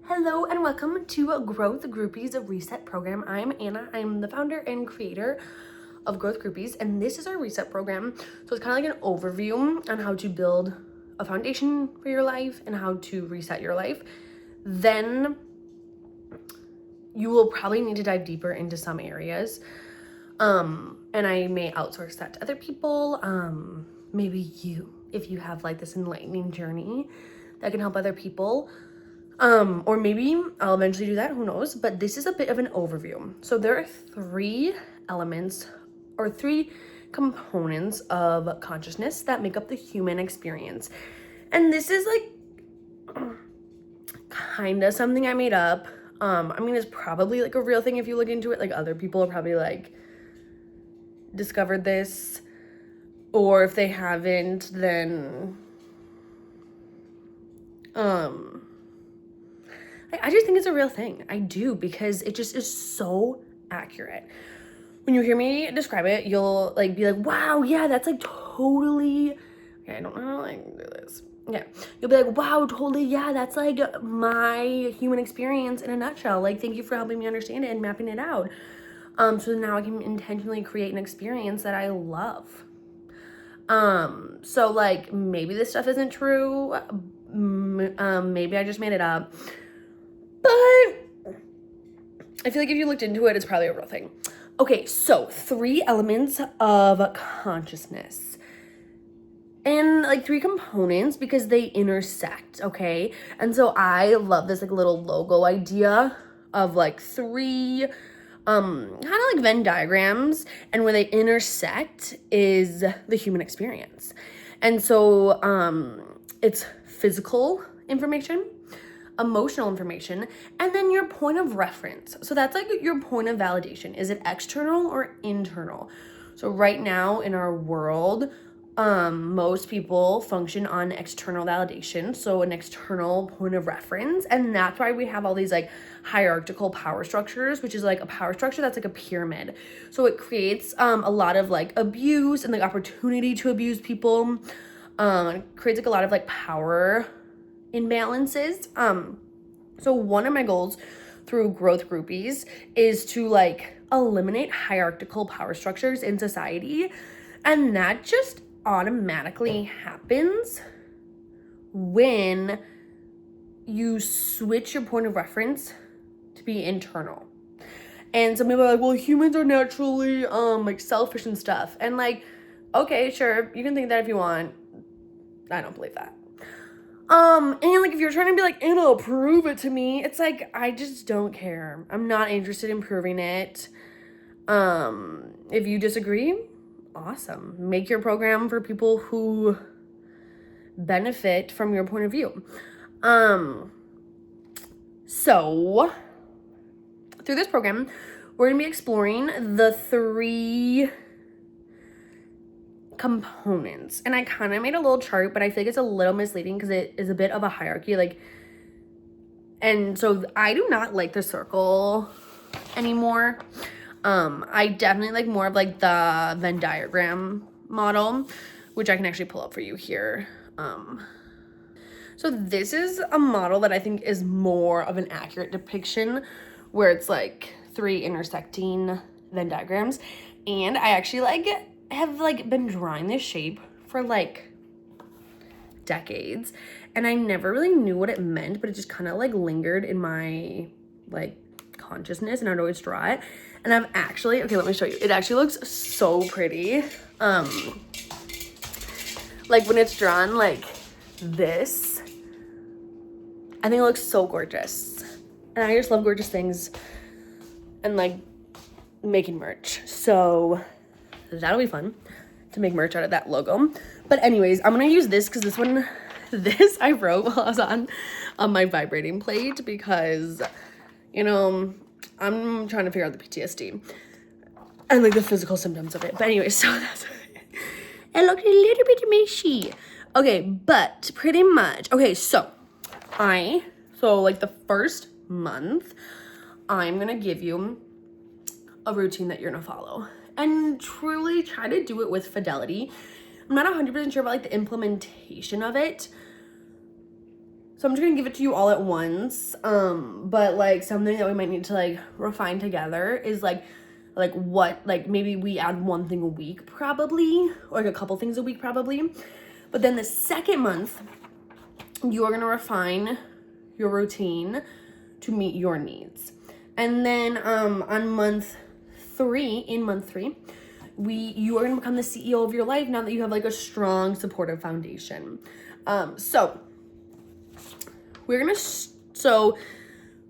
Hello and welcome to Growth Groupies, a reset program. I'm Anna. I'm the founder and creator of Growth Groupies, and this is our reset program. So it's kind of like an overview on how to build a foundation for your life and how to reset your life. Then you will probably need to dive deeper into some areas. And I may outsource that to other people. Maybe you, if you have like this enlightening journey that can help other people. Or maybe I'll eventually do that, who knows, but this is a bit of an overview. So there are three elements or three components of consciousness that make up the human experience. And this is like kind of something I made up. I mean, it's probably like a real thing if you look into it. Like other people have probably like discovered this, or if they haven't, then I just think it's a real thing. I do, because it just is so accurate. When you hear me describe it, you'll like be like, wow, yeah, that's like totally, okay, I don't know how to like do this. Yeah, you'll be like, wow, totally, yeah, that's like my human experience in a nutshell. Like, thank you for helping me understand it and mapping it out. So now I can intentionally create an experience that I love. So like maybe this stuff isn't true. Maybe I just made it up. But I feel like if you looked into it, it's probably a real thing. Okay, so three elements of consciousness. And like three components because they intersect, okay? And so I love this like little logo idea of like three kind of like Venn diagrams, and where they intersect is the human experience. And so it's physical information, emotional information, and then your point of reference. So that's like your point of validation. Is it external or internal? So right now in our world, most people function on external validation, so an external point of reference, and that's why we have all these like hierarchical power structures, which is like a power structure that's like a pyramid. So it creates a lot of like abuse and like opportunity to abuse people. It creates like a lot of like power imbalances. So one of my goals through Growth Groupies is to like eliminate hierarchical power structures in society, and that just automatically happens when you switch your point of reference to be internal. And some people are like, well, humans are naturally like selfish and stuff. And like, okay, sure, you can think that if you want. I don't believe that. And like if you're trying to be like, Anna, prove it to me, it's like, I just don't care. I'm not interested in proving it. If you disagree, awesome. Make your program for people who benefit from your point of view. So through this program, we're gonna be exploring the three components, and I kind of made a little chart, but I feel like it's a little misleading because it is a bit of a hierarchy, like, and so I do not like the circle anymore. I definitely like more of like the Venn diagram model, which I can actually pull up for you here. So this is a model that I think is more of an accurate depiction, where it's like three intersecting Venn diagrams, and I actually like have like been drawing this shape for like decades, and I never really knew what it meant, but it just kind of like lingered in my like consciousness, and I'd always draw it. And I've actually, okay, let me show you. It actually looks so pretty. Like when it's drawn like this, I think it looks so gorgeous. And I just love gorgeous things and like making merch. So that'll be fun to make merch out of that logo. But anyways, I'm gonna use this because this I wrote while I was on my vibrating plate, because, you know, I'm trying to figure out the PTSD and like the physical symptoms of it. But anyway, so that's it looked a little bit mushy. Okay, but pretty much. Okay, so like the first month, I'm gonna give you a routine that you're gonna follow and truly try to do it with fidelity. I'm not 100% sure about like the implementation of it, So I'm just gonna give it to you all at once. But like something that we might need to like refine together is like what, like maybe we add one thing a week probably, or like a couple things a week probably. But then the second month, you are gonna refine your routine to meet your needs. And then on month three, you are gonna become the CEO of your life now that you have like a strong supportive foundation. So we're gonna,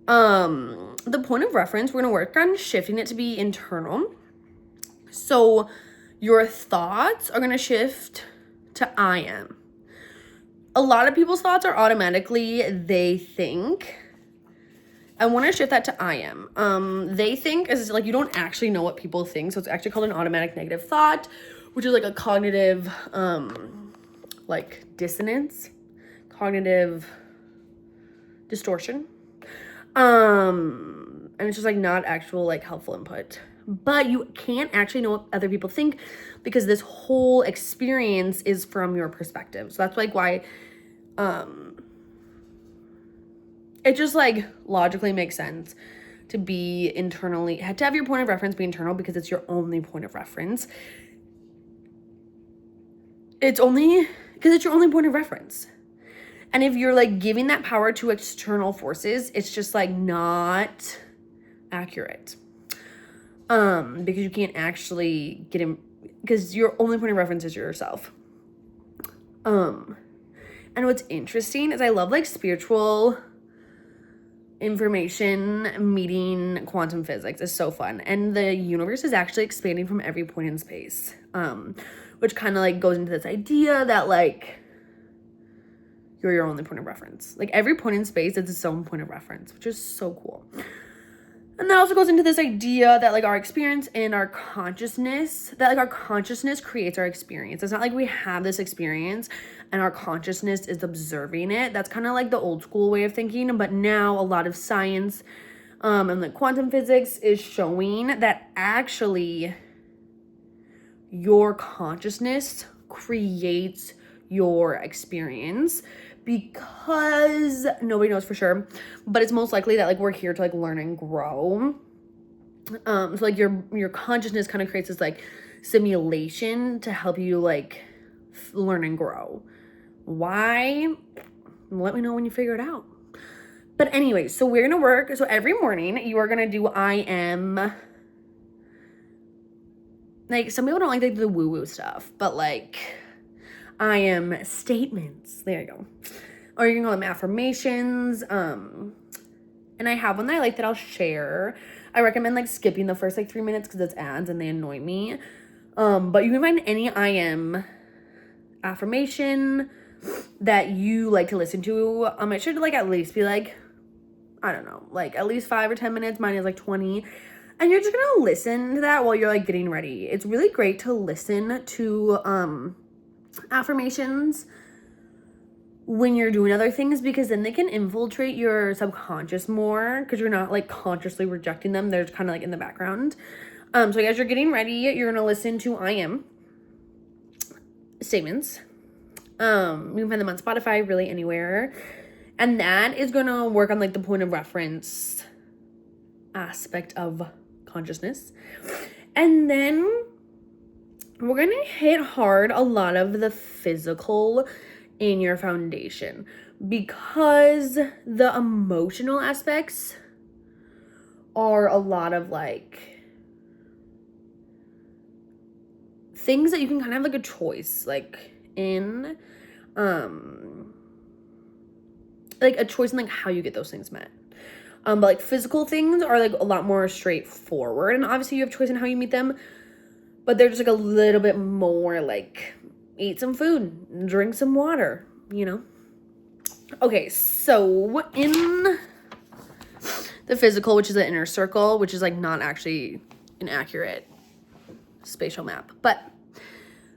the point of reference, we're gonna work on shifting it to be internal. So your thoughts are gonna shift to I am. A lot of people's thoughts are automatically they think. I want to shift that to I am. They think is like you don't actually know what people think, so it's actually called an automatic negative thought, which is like a cognitive like dissonance, cognitive distortion. And it's just like not actual like helpful input. But you can't actually know what other people think because this whole experience is from your perspective. So that's like why it just like logically makes sense to be internally, to have your point of reference be internal because it's your only point of reference. It's only because it's your only point of reference. And if you're like giving that power to external forces, it's just like not accurate. Because you can't actually get in, because your only point of reference is yourself. And what's interesting is I love like spiritual information meeting quantum physics. Is so fun. And the universe is actually expanding from every point in space. Which kind of like goes into this idea that like you're your only point of reference. Like every point in space is its own point of reference, which is so cool. And that also goes into this idea that like our experience and our consciousness, that like our consciousness creates our experience. It's not like we have this experience and our consciousness is observing it. That's kind of like the old school way of thinking. But now a lot of science and like quantum physics is showing that actually your consciousness creates your experience, because nobody knows for sure, but it's most likely that like we're here to like learn and grow. So like your consciousness kind of creates this like simulation to help you like learn and grow. Why? Let me know when you figure it out. But anyway, so we're gonna work. So every morning you are gonna do I am. Like some people don't like the woo-woo stuff, but like I am statements. There you go. Or you can call them affirmations. And I have one that I like that I'll share. I recommend like skipping the first like 3 minutes because it's ads and they annoy me. But you can find any I am affirmation that you like to listen to. It should like at least be like, I don't know, like at least 5 or 10 minutes. Mine is like 20. And you're just gonna listen to that while you're like getting ready. It's really great to listen to affirmations when you're doing other things, because then they can infiltrate your subconscious more because you're not like consciously rejecting them. They're kind of like in the background. So as you're getting ready, you're gonna listen to I am statements. You can find them on Spotify, really anywhere. And that is gonna work on like the point of reference aspect of consciousness. And then we're gonna hit hard a lot of the physical in your foundation, because the emotional aspects are a lot of like things that you can kind of have like a choice like in like a choice in like how you get those things met. But like physical things are like a lot more straightforward, and obviously you have choice in how you meet them, but they're just like a little bit more like eat some food, drink some water, you know? Okay, so in the physical, which is the inner circle, which is like not actually an accurate spatial map, but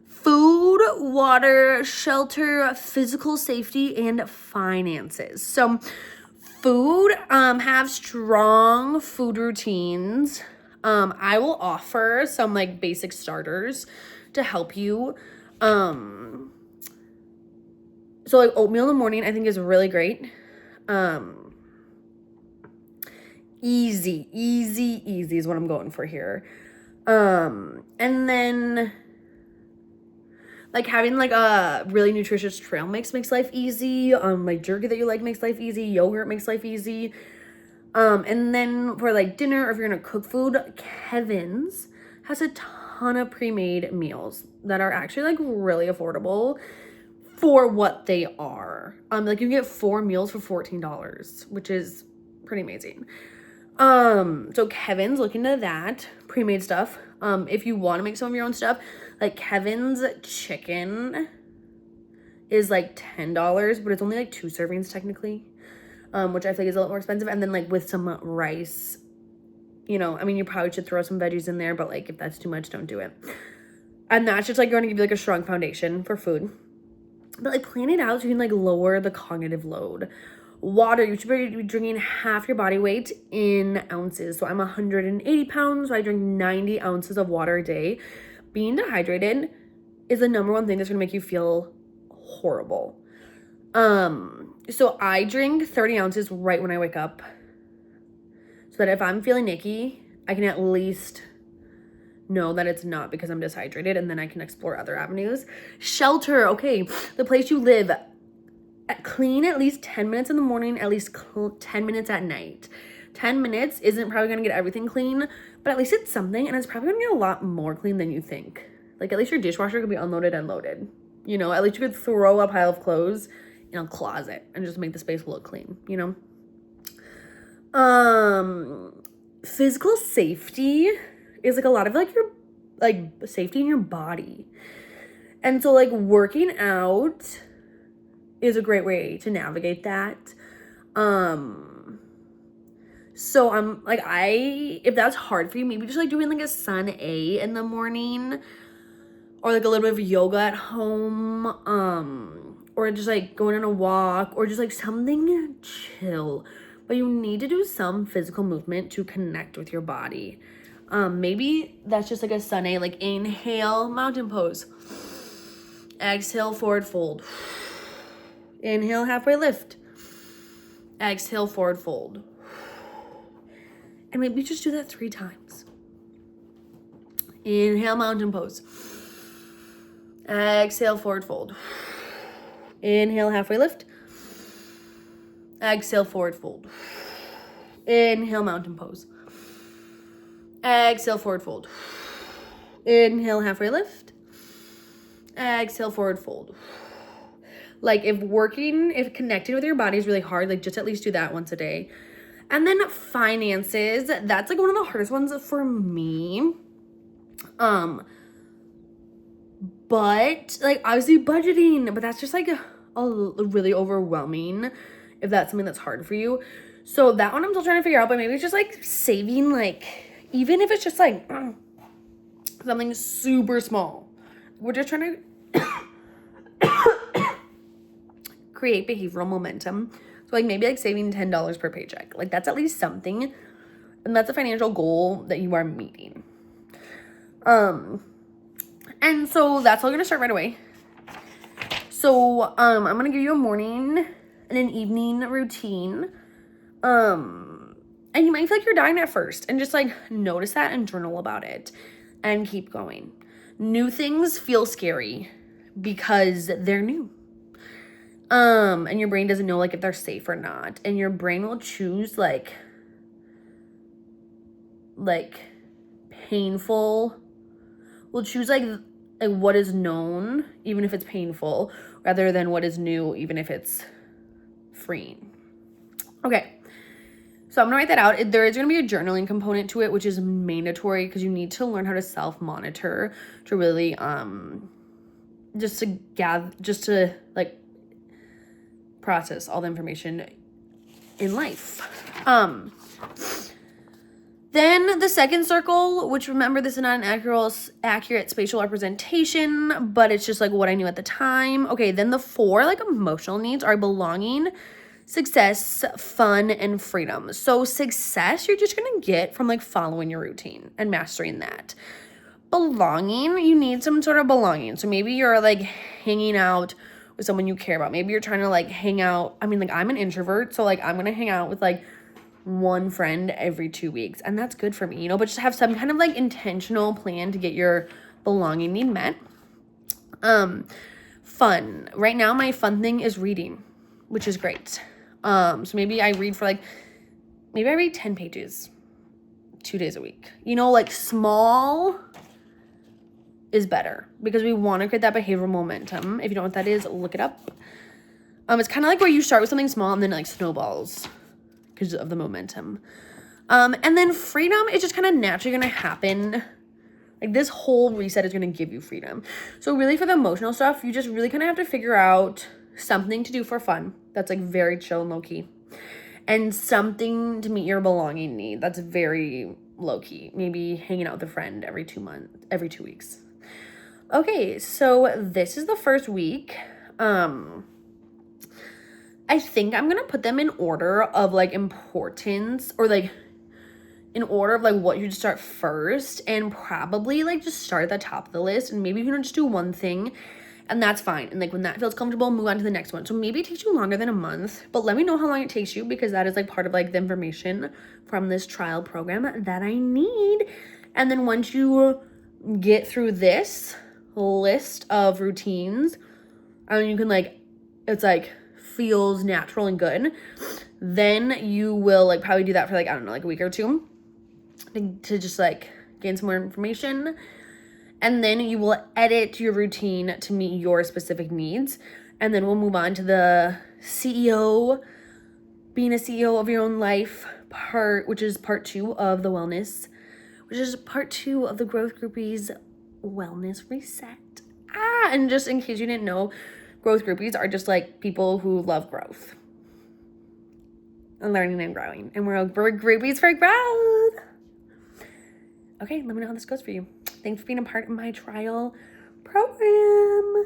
food, water, shelter, physical safety, and finances. So food, have strong food routines. I will offer some like basic starters to help you. So like oatmeal in the morning I think is really great. Easy is what I'm going for here. And then like having like a really nutritious trail mix makes life easy. Like jerky that you like makes life easy. Yogurt makes life easy. And then for like dinner, or if you're gonna cook food, Kevin's has a ton of pre-made meals that are actually like really affordable for what they are. Like you get 4 meals for $14, which is pretty amazing. So Kevin's, look into that pre-made stuff. If you want to make some of your own stuff, like Kevin's chicken is like $10, but it's only like 2 servings technically, which I feel like is a little more expensive. And then like with some rice, you know, I mean, you probably should throw some veggies in there, but like if that's too much, don't do it. And that's just like going to give you like a strong foundation for food. But like plan it out so you can like lower the cognitive load. Water, you should be drinking half your body weight in ounces. So I'm 180 pounds, so I drink 90 ounces of water a day. Being dehydrated is the number one thing that's gonna make you feel horrible. So I drink 30 ounces right when I wake up, so that if I'm feeling icky, I can at least know that it's not because I'm dehydrated, and then I can explore other avenues. Shelter, okay, the place you live, clean at least 10 minutes in the morning, at least 10 minutes at night. 10 minutes isn't probably gonna get everything clean, but at least it's something, and it's probably gonna get a lot more clean than you think. Like, at least your dishwasher could be unloaded and loaded. You know, at least you could throw a pile of clothes in a closet and just make the space look clean, you know? Physical safety is like a lot of like your like safety in your body. And so like working out is a great way to navigate that. So I'm like, if that's hard for you, maybe just like doing like a sun A in the morning, or like a little bit of yoga at home, or just like going on a walk, or just like something chill. But you need to do some physical movement to connect with your body. Maybe that's just like a sun A, like inhale, mountain pose. Exhale, forward fold. Inhale, halfway lift. Exhale, forward fold. And maybe just do that 3 times. Inhale, mountain pose. Exhale, forward fold. Inhale, halfway lift. Exhale, forward fold. Inhale, mountain pose. Exhale, forward fold. Inhale, halfway lift. Exhale, forward fold. Like if connecting with your body is really hard, like just at least do that once a day. And then finances, that's like one of the hardest ones for me. But like obviously budgeting, but that's just like a really overwhelming if that's something that's hard for you. So that one I'm still trying to figure out, but maybe it's just like saving, like even if it's just like something super small. We're just trying to create behavioral momentum. So like maybe like saving $10 per paycheck. Like that's at least something. And that's a financial goal that you are meeting. And so that's all gonna start right away. So I'm gonna give you a morning and an evening routine. And you might feel like you're dying at first, and just like notice that and journal about it and keep going. New things feel scary because they're new. And your brain doesn't know like if they're safe or not. And your brain will choose like painful, will choose like what is known, even if it's painful, rather than what is new, even if it's freeing. Okay. So I'm gonna write that out. There is gonna be a journaling component to it, which is mandatory because you need to learn how to self-monitor to really, just to like process all the information in life. Then the second circle, which remember this is not an accurate spatial representation, but it's just like what I knew at the time. Okay, then the 4 like emotional needs are belonging, success, fun, and freedom. So success you're just gonna get from like following your routine and mastering that. Belonging, you need some sort of belonging. So maybe you're like hanging out with someone you care about. Maybe you're trying to like hang out. I mean, like I'm an introvert, so like I'm going to hang out with like one friend every 2 weeks, and that's good for me, you know, but just have some kind of like intentional plan to get your belonging need met. Fun. Right now, my fun thing is reading, which is great. So maybe I read 10 pages 2 days a week. You know, like small is better because we want to create that behavioral momentum. If you don't know what that is, look it up. It's kind of like where you start with something small and then it like snowballs because of the momentum. And then freedom is just kind of naturally going to happen. Like this whole reset is going to give you freedom. So really for the emotional stuff, you just really kind of have to figure out something to do for fun. That's like very chill and low key. And something to meet your belonging need. That's very low key. Maybe hanging out with a friend every 2 weeks. Okay, so this is the first week. I think I'm going to put them in order of like importance, or like in order of like what you should start first, and probably like just start at the top of the list, and maybe you can just do one thing and that's fine. And like when that feels comfortable, move on to the next one. So maybe it takes you longer than a month, but let me know how long it takes you, because that is like part of like the information from this trial program that I need. And then once you get through this list of routines and you can like, it's like feels natural and good, then you will like probably do that for like, I don't know, like a week or two to just like gain some more information. And then you will edit your routine to meet your specific needs. And then we'll move on to the CEO, being a CEO of your own life part, which is part 2 of the wellness, which is part 2 of the Growth Groupies wellness reset. And just in case you didn't know, Growth Groupies are just like people who love growth and learning and growing. And we're groupies for growth. Okay, let me know how this goes for you. Thanks for being a part of my trial program.